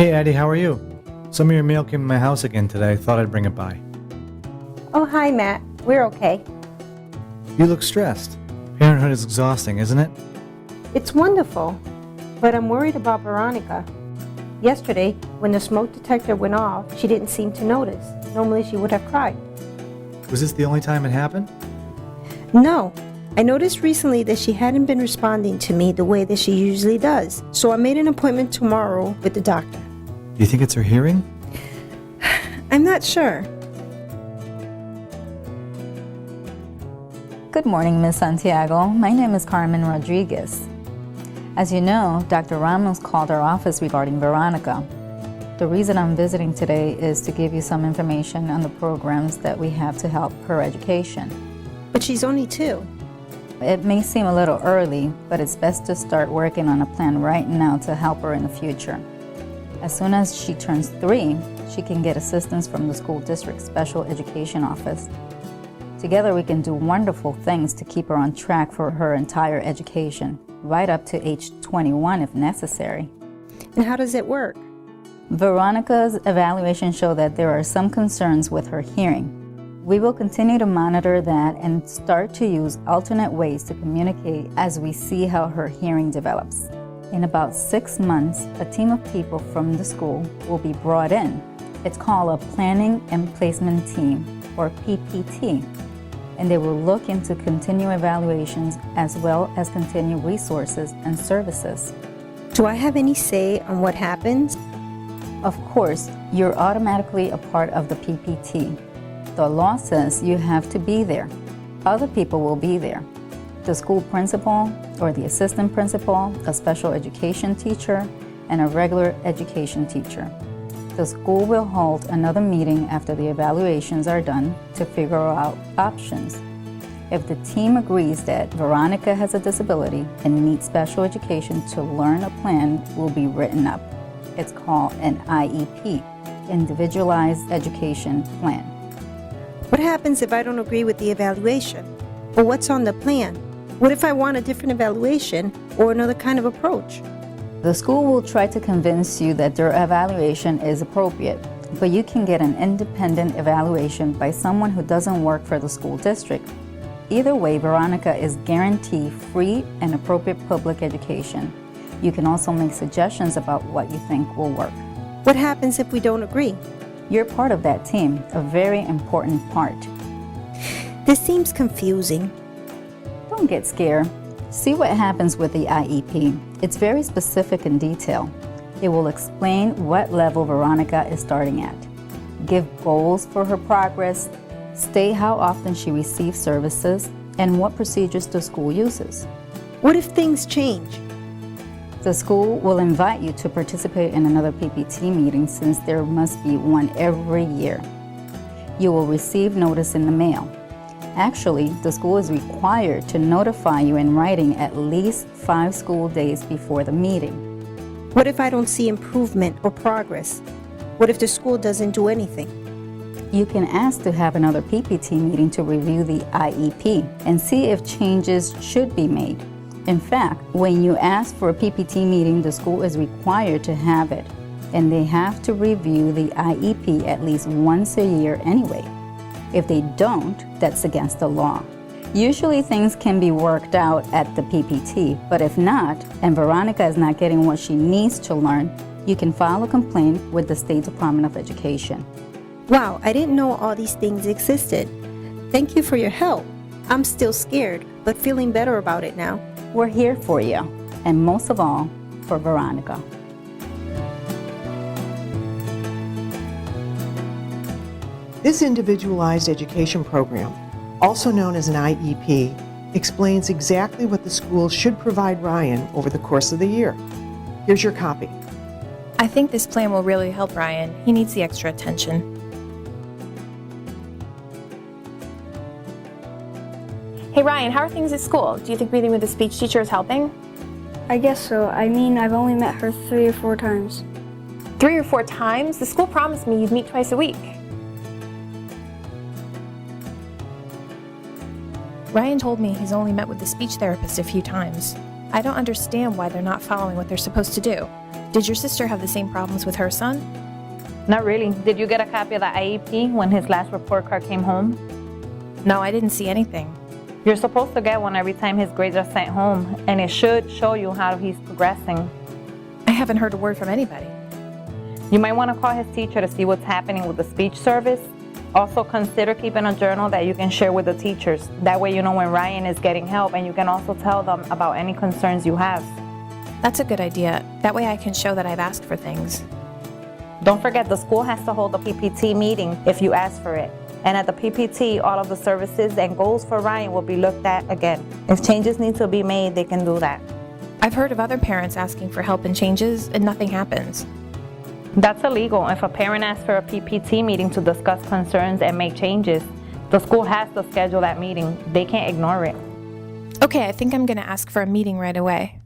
Hey Addie, how are you? Some of your mail came to my house again today. I thought I'd bring it by. Oh, hi, Matt. We're okay. You look stressed. Parenthood is exhausting, isn't it? It's wonderful, but I'm worried about Veronica. Yesterday, when the smoke detector went off, she didn't seem to notice. Normally, she would have cried. Was this the only time it happened? No. I noticed recently that she hadn't been responding to me the way that she usually does, so I made an appointment tomorrow with the doctor. Do you think it's her hearing? I'm not sure. Good morning, Ms. Santiago. My name is Carmen Rodriguez. As you know, Dr. Ramos called our office regarding Veronica. The reason I'm visiting today is to give you some information on the programs that we have to help her education. But she's only 2. It may seem a little early, but it's best to start working on a plan right now to help her in the future. As soon as she turns 3, she can get assistance from the school district special education office. Together we can do wonderful things to keep her on track for her entire education, right up to age 21 if necessary. And how does it work? Veronica's evaluation showed that there are some concerns with her hearing. We will continue to monitor that and start to use alternate ways to communicate as we see how her hearing develops. In about 6 months, a team of people from the school will be brought in. It's called a Planning and Placement Team, or PPT, and they will look into continued evaluations as well as continue resources and services. Do I have any say on what happens? Of course, you're automatically a part of the PPT. The law says you have to be there. Other people will be there. The school principal or the assistant principal, a special education teacher, and a regular education teacher. The school will hold another meeting after the evaluations are done to figure out options. If the team agrees that Veronica has a disability and needs special education to learn, a plan will be written up. It's called an IEP, Individualized Education Plan. What happens if I don't agree with the evaluation? Or what's on the plan? What if I want a different evaluation or another kind of approach? The school will try to convince you that their evaluation is appropriate, but you can get an independent evaluation by someone who doesn't work for the school district. Either way, Veronica is guaranteed free and appropriate public education. You can also make suggestions about what you think will work. What happens if we don't agree? You're part of that team, a very important part. This seems confusing. Don't get scared. See what happens with the IEP. It's very specific in detail. It will explain what level Veronica is starting at, give goals for her progress, state how often she receives services, and what procedures the school uses. What if things change? The school will invite you to participate in another PPT meeting since there must be one every year. You will receive notice in the mail. Actually, the school is required to notify you in writing at least 5 school days before the meeting. What if I don't see improvement or progress? What if the school doesn't do anything? You can ask to have another PPT meeting to review the IEP and see if changes should be made. In fact, when you ask for a PPT meeting, the school is required to have it, and they have to review the IEP at least once a year anyway. If they don't, that's against the law. Usually things can be worked out at the PPT, but if not, and Veronica is not getting what she needs to learn, you can file a complaint with the State Department of Education. Wow, I didn't know all these things existed. Thank you for your help. I'm still scared, but feeling better about it now. We're here for you, and most of all, for Veronica. This Individualized Education Program, also known as an IEP, explains exactly what the school should provide Ryan over the course of the year. Here's your copy. I think this plan will really help Ryan. He needs the extra attention. Hey Ryan, how are things at school? Do you think meeting with the speech teacher is helping? I guess so. I mean, I've only met her 3 or 4 times. 3 or 4 times? The school promised me you'd meet twice a week. Ryan told me he's only met with the speech therapist a few times. I don't understand why they're not following what they're supposed to do. Did your sister have the same problems with her son? Not really. Did you get a copy of the IEP when his last report card came home? No, I didn't see anything. You're supposed to get one every time his grades are sent home, and it should show you how he's progressing. I haven't heard a word from anybody. You might want to call his teacher to see what's happening with the speech service. Also, consider keeping a journal that you can share with the teachers. That way you know when Ryan is getting help, and you can also tell them about any concerns you have. That's a good idea. That way I can show that I've asked for things. Don't forget, the school has to hold a PPT meeting if you ask for it. And at the PPT, all of the services and goals for Ryan will be looked at again. If changes need to be made, they can do that. I've heard of other parents asking for help and changes, and nothing happens. That's illegal. If a parent asks for a PPT meeting to discuss concerns and make changes, the school has to schedule that meeting. They can't ignore it. Okay, I think I'm going to ask for a meeting right away.